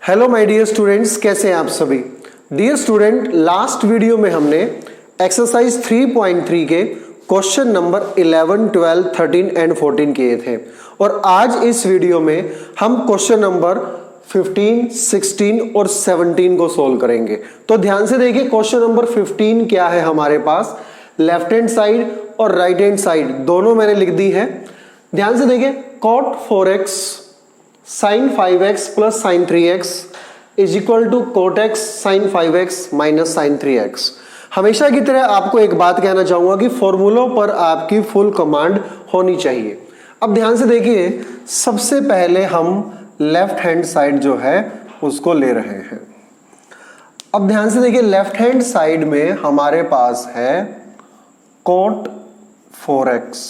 Hello my dear students, कैसे हैं आप सभी। डियर स्टूडेंट, लास्ट वीडियो में हमने एक्सरसाइज 3.3 के क्वेश्चन नंबर 11, 12, 13 एंड 14 किए थे और आज इस वीडियो में हम क्वेश्चन नंबर 15, 16 और 17 को सोल्व करेंगे। तो ध्यान से देखिए, क्वेश्चन नंबर 15 क्या है हमारे पास, लेफ्ट हैंड साइड और राइट हैंड साइड दोनों मैंने लिख दी है। ध्यान से देखिए, cot 4x sin 5x plus sin 3x is equal to cot x sin 5x minus sin 3x। हमेशा की तरह आपको एक बात कहना चाहूंगा कि फॉर्मूलों पर आपकी फुल कमांड होनी चाहिए। अब ध्यान से देखिए, सबसे पहले हम लेफ्ट हैंड साइड जो है उसको ले रहे हैं। अब ध्यान से देखिए, लेफ्ट हैंड साइड में हमारे पास है cot 4x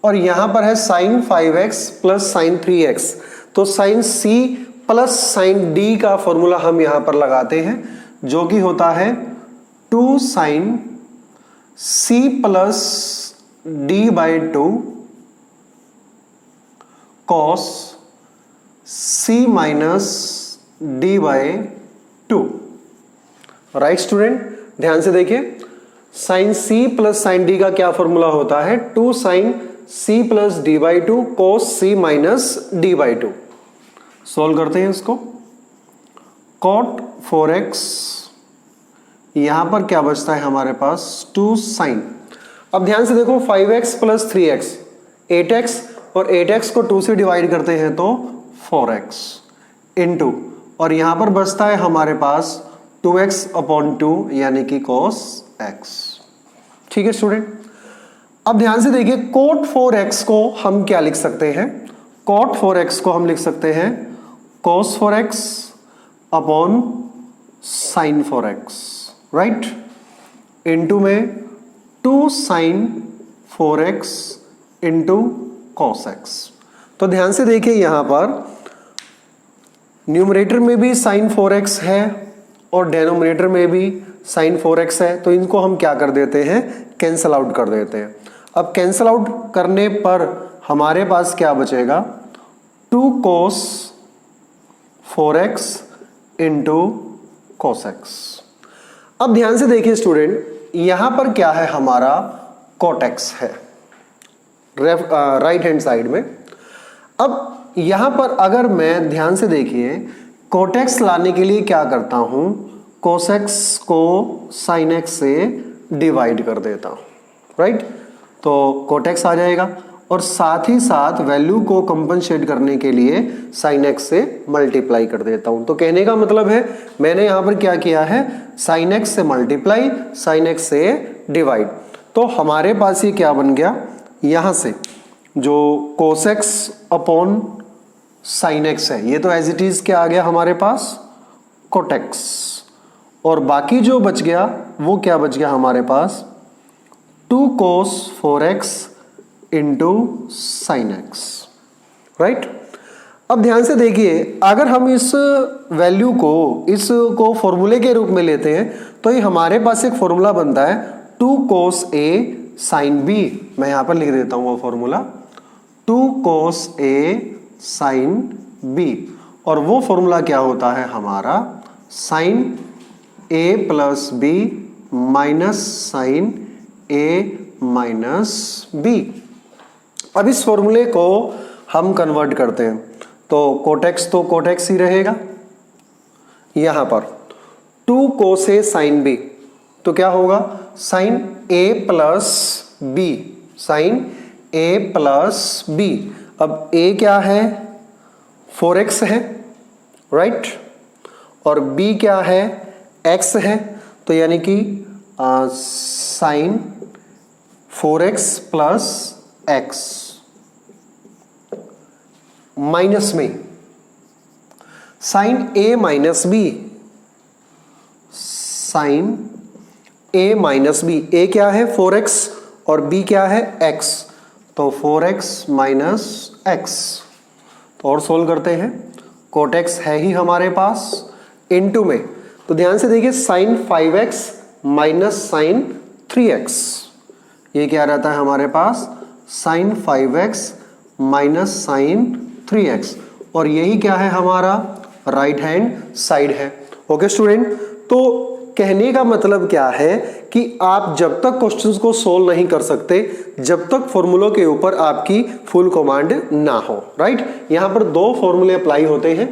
और यहां पर है sin 5x plus sin 3x। तो sin c plus sin d का फॉर्मूला हम यहां पर लगाते हैं, जो कि होता है 2 sin c plus d by 2 cos c minus d by 2। Right student, ध्यान से देखिए, sin c plus sin d का क्या फॉर्मूला होता है, 2 sin c plus D by 2 cos c minus D by 2। Solve करते हैं इसको। cot 4x, यहां पर क्या बचता है हमारे पास 2 sin। अब ध्यान से देखो, 5x प्लस 3x 8x और 8x को 2 से डिवाइड करते हैं तो 4x इनटू, और यहां पर बचता है हमारे पास 2x अपॉन 2 यानी कि cos x। ठीक है स्टूडेंट, अब ध्यान से देखिए, cot 4x को हम क्या लिख सकते हैं, cot 4x को हम लिख सकते हैं cos 4x upon sin 4x, right, into में 2 sin 4x into cos x। तो ध्यान से देखिए, यहां पर न्यूमरेटर में भी sin 4x है और डेनोमिनेटर में भी sin 4x है, तो इनको हम क्या कर देते हैं, कैंसल आउट कर देते हैं। अब कैंसल आउट करने पर हमारे पास क्या बचेगा, 2 cos 4x into cos x। अब ध्यान से देखिए स्टूडेंट, यहां पर क्या है, हमारा cot x है राइट हैंड साइड में। अब यहां पर अगर मैं ध्यान से देखिए cot x लाने के लिए क्या करता हूं, cos x को sin x से डिवाइड कर देता हूं, राइट। तो cot x आ जाएगा और साथ ही साथ वैल्यू को कंपनसेट करने के लिए sin x से मल्टीप्लाई कर देता हूं। तो कहने का मतलब है, मैंने यहां पर क्या किया है, sin x से मल्टीप्लाई, sin x से डिवाइड। तो हमारे पास ये क्या बन गया, यहां से जो cos x upon sin x है, ये तो एज इट इज क्या आ गया हमारे पास, cot x, और बाकी जो बच गया वो क्या बच गया हमारे पास, 2 cos 4x into sin x, right. अब ध्यान से देखिए, अगर हम इस वैल्यू को इसको फॉर्मूले के रूप में लेते हैं तो ये हमारे पास एक फॉर्मूला बनता है 2 cos a sin b। मैं यहां पर लिख देता हूं वो formula, 2 cos a sin b, और वो फॉर्मूला क्या होता है हमारा, sin a plus b minus sin a minus b। अब इस फॉर्मूले को हम कन्वर्ट करते हैं तो cot x तो cot x ही रहेगा, यहां पर 2 cos a sin b तो क्या होगा, sin a plus b, sin a plus b। अब a क्या है, 4x है, राइट, और b क्या है, x है, तो यानी कि sin 4x plus x minus में sin a minus b, sin a minus b, a क्या है 4x और b क्या है x, तो 4x माइनस x। तो और सोल्व करते हैं, cot x है ही हमारे पास, इनटू में, तो ध्यान से देखिए sin 5x minus sin 3x, ये क्या रहता है हमारे पास, sin 5x minus sin 3x, और यही क्या है हमारा राइट हैंड साइड है। ओके स्टूडेंट, तो कहने का मतलब क्या है कि आप जब तक क्वेश्चंस को सोल्व नहीं कर सकते, जब तक फॉर्मूलों के ऊपर आपकी फुल कमांड ना हो। राइट, यहां पर दो फॉर्मूले अप्लाई होते हैं।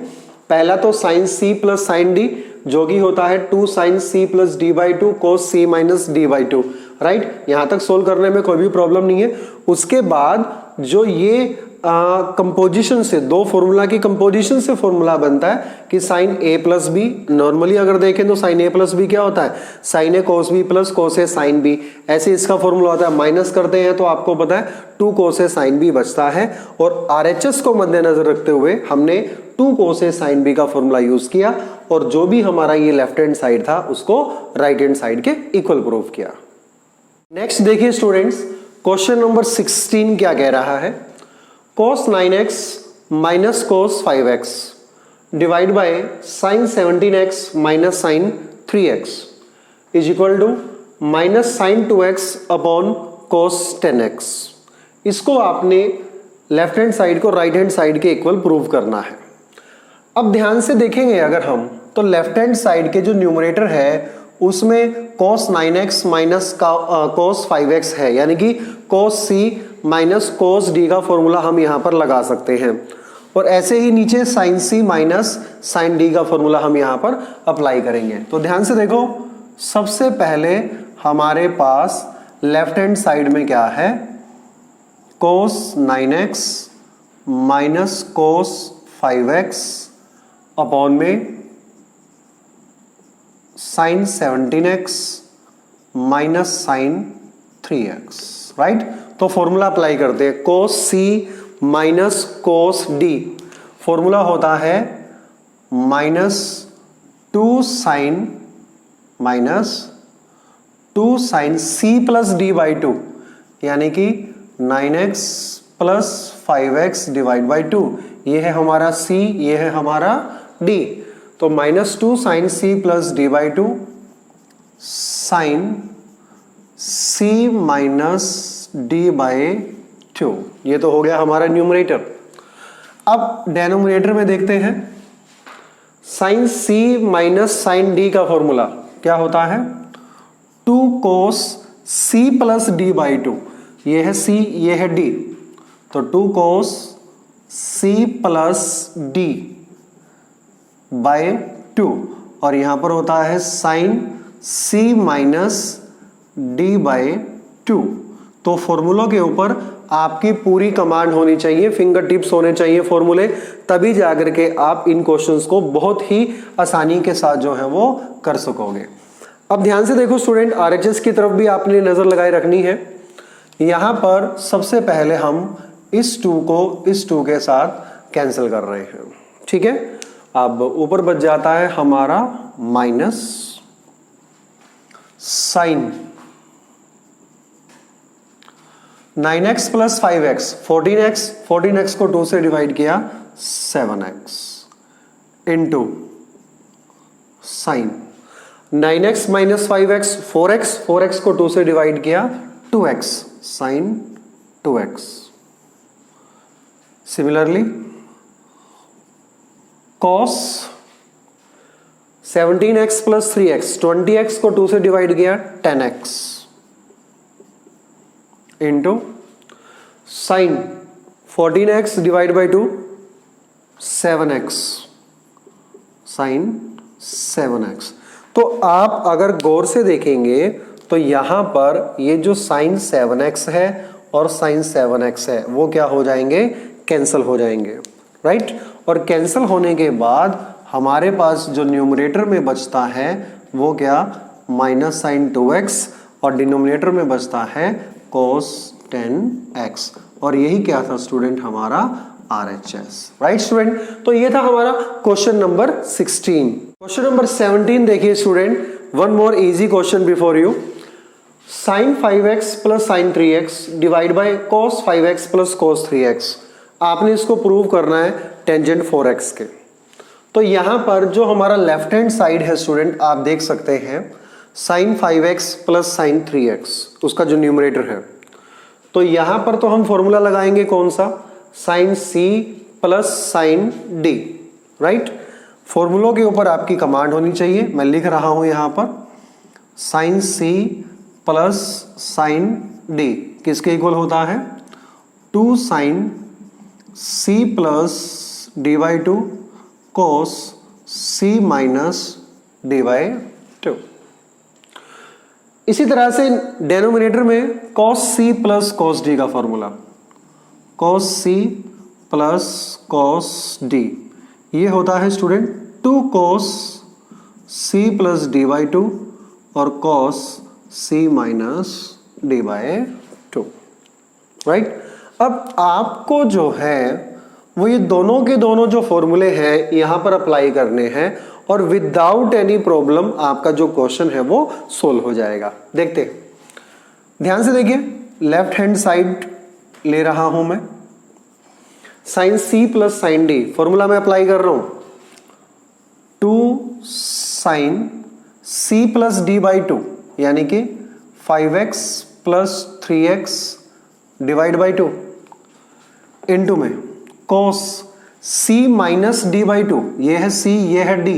पहला तो sine C plus sine D, जो कि होता है 2 sine C plus D by two cos C minus D by two. Right, यहां तक सोल्व करने में कोई भी प्रॉब्लम नहीं है। उसके बाद जो ये कंपोजिशन से, दो फॉर्मूला की कंपोजिशन से फॉर्मूला बनता है कि साइन ए प्लस बी। नॉर्मली अगर देखें तो साइन ए प्लस बी क्या होता है, साइन ए कोस बी प्लस कोस ए साइन बी। ऐसे इसका फॉर्मूला होता है। माइनस करते हैं तो आपको पता है 2 कोस ए साइन बी बचता है, और आरएचएस को मद्देनजर रखते हुए हमने 2 कोस ए साइन बी का फॉर्मूला यूज किया, और जो भी हमारा ये लेफ्ट हैंड साइड था उसको राइट हैंड साइड के इक्वल प्रूव किया। नेक्स्ट देखिए स्टूडेंट्स, क्वेश्चन नंबर 16 क्या कह रहा है, cos 9x minus cos 5x divide by sin 17x minus sin 3x is equal to minus sin 2x upon cos 10x। इसको आपने लेफ्ट हैंड साइड को राइट हैंड साइड के equal prove करना है। अब ध्यान से देखेंगे अगर हम, तो लेफ्ट हैंड साइड के जो न्यूमरेटर है उसमें cos 9x minus cos 5x है, यानी कि cos c minus cos d का फॉर्मूला हम यहां पर लगा सकते हैं, और ऐसे ही नीचे sin c minus sin d का फॉर्मूला हम यहां पर अप्लाई करेंगे। तो ध्यान से देखो, सबसे पहले हमारे पास लेफ्ट हैंड साइड में क्या है, cos 9x minus cos 5x upon में sin 17x minus sin 3x। Right, तो फॉर्मूला अप्लाई करते हैं। cos c minus cos d formula होता है minus 2 sin c plus d by two, यानी कि 9x plus 5x divide by 2। ये है हमारा c, ये है हमारा d। तो minus 2 sine C plus D by two sine C minus D by two, ये तो हो गया हमारा न्यूमरेटर। अब डेनोमिनेटर में देखते हैं, sine C minus sine D का फॉर्मूला क्या होता है, 2 cos C plus D by two. ये है सी, ये है डी, तो 2 cos C plus D by 2, और यहां पर होता है sine c minus D by 2। तो फॉर्मूलों के ऊपर आपकी पूरी कमांड होनी चाहिए, फिंगर टिप्स होने चाहिए फॉर्मूले, तभी जाकर के आप इन क्वेश्चंस को बहुत ही आसानी के साथ जो है वो कर सकोगे। अब ध्यान से देखो स्टूडेंट, आरएचएस की तरफ भी आपने नजर लगाए रखनी है। यहां पर सबसे पहले हम इस 2 को इस 2 के साथ कैंसिल कर रहे हैं। ठीक है, अब ऊपर बच जाता है हमारा minus sign 9x plus 5x 14x को 2 से डिवाइड किया 7x into sine 9x minus 5x 4x को 2 से डिवाइड किया 2x sign 2x। Similarly cos 17x plus 3x 20x को 2 से डिवाइड किया 10x into sine 14x divide by 2 7x sine 7x। तो आप अगर गौर से देखेंगे तो यहां पर ये जो साइन 7x है और साइन 7x है वो क्या हो जाएंगे, कैंसल हो जाएंगे। राइट, और कैंसल होने के बाद हमारे पास जो न्यूमरेटर में बचता है वो क्या, माइनस साइन 2x, और डिनोमिनेटर में बचता है cos 10x। और यही क्या था स्टूडेंट, हमारा RHS। राइट स्टूडेंट, तो ये था हमारा क्वेश्चन नंबर 16। क्वेश्चन नंबर 17 देखिए student, one more easy question before you. Sine 5x plus sine 3x divide by cos 5x plus cos 3x। आपने इसको प्रूव करना है टेंजेंट 4x के। तो यहां पर जो हमारा लेफ्ट हैंड साइड है स्टूडेंट, आप देख सकते हैं sign 5x plus sine 3x, उसका जो न्यूमरेटर है। तो यहां पर तो हम फॉर्मूला लगाएंगे कौन सा, sine c plus sine d। Right, फॉर्मूलों के ऊपर आपकी कमांड होनी चाहिए। मैं लिख रहा हूं यहां पर sine C plus sine D किसके इक्वल होता है? 2 sine C plus D by 2 cos C minus D by 2। इसी तरह से डेनोमिनेटर में cos c plus cos d का formula, cos c plus cos d, ये होता है student 2 cos c plus D by 2 और cos c minus D by 2, right. अब आपको जो है वो ये दोनों के दोनों जो फॉर्मूले हैं यहां पर अप्लाई करने हैं और विदाउट एनी प्रॉब्लम आपका जो क्वेश्चन है वो सोल्व हो जाएगा। देखते हैं, ध्यान से देखिए, लेफ्ट हैंड साइड ले रहा हूं मैं, sine C plus sine D formula में अप्लाई कर रहा हूं, 2 sine C plus D by 2 यानी कि 5x plus 3x divide by 2 into में cos c minus D by 2, ये है c ये है d,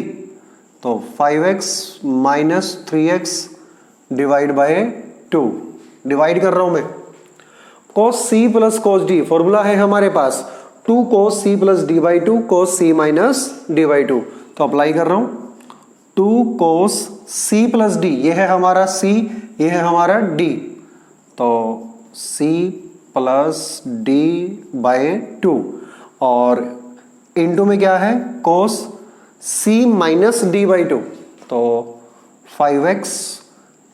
तो 5x minus 3x divide by 2, divide कर रहा हूं मैं, cos c plus cos d formula है हमारे पास 2 cos c plus d by 2 cos c minus d by 2, तो अप्लाई कर रहा हूं 2 cos c प्लस d, ये है हमारा c ये है हमारा d, तो c प्लस d बाई 2 और इंटू में क्या है cos c minus D by 2, तो 5x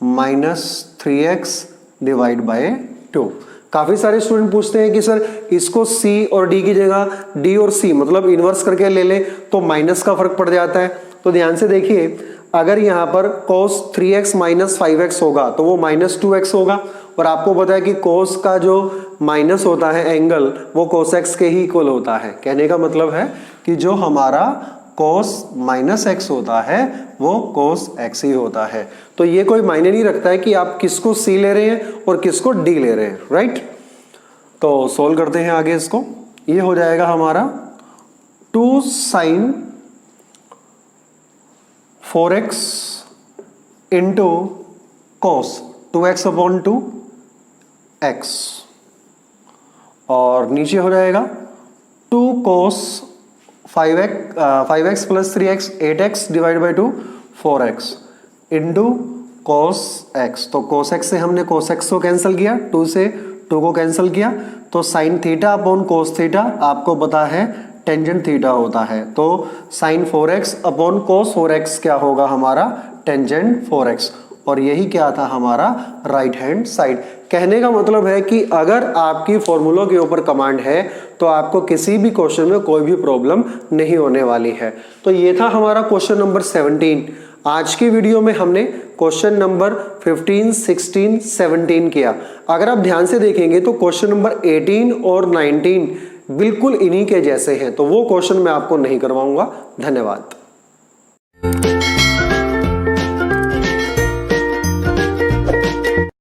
minus 3x divide by 2। काफी सारे स्टूडेंट पूछते हैं कि सर इसको c और d की जगह d और c मतलब इन्वर्स करके ले ले तो माइनस का फर्क पड़ जाता है। तो ध्यान से देखिए, अगर यहाँ पर cos 3x माइनस 5x होगा तो वो माइनस 2x होगा, और आपको पता है कि cos का जो माइनस होता है एंगल वो cos x के ही इक्वल होता है। कहने का मतलब है कि जो हमारा cos माइनस x होता है वो cos x ही होता है। तो ये कोई मायने नहीं रखता है कि आप किसको c ले रहे हैं और किसको d ले रहे हैं, राइट। तो सोल्व करते हैं आगे इसको, ये हो जाएगा हमारा 2 sign 4x into cos 2x upon 2x और नीचे हो जाएगा 2 cos 5x plus 3x 8x divide by 2 4x into cos x, तो cos x से हमने cos x को कैंसिल किया, 2 से 2 को कैंसिल किया, तो sine theta upon cos theta आपको पता है टेंजेंट थीटा होता है, तो sign 4x upon cos 4x क्या होगा हमारा टेंजेंट 4x, और यही क्या था हमारा राइट हैंड साइड। कहने का मतलब है कि अगर आपकी फॉर्मूलों के ऊपर कमांड है तो आपको किसी भी क्वेश्चन में कोई भी प्रॉब्लम नहीं होने वाली है। तो ये था हमारा क्वेश्चन नंबर 17। आज की वीडियो में हमने क्वेश्चन नंबर 15, 16, 17 किया। अगर आप ध्यान से देखेंगे तो क्वेश्चन नंबर 18 और 19 बिल्कुल इन्हीं के जैसे हैं, तो वो क्वेश्चन मैं आपको नहीं करवाऊंगा। धन्यवाद।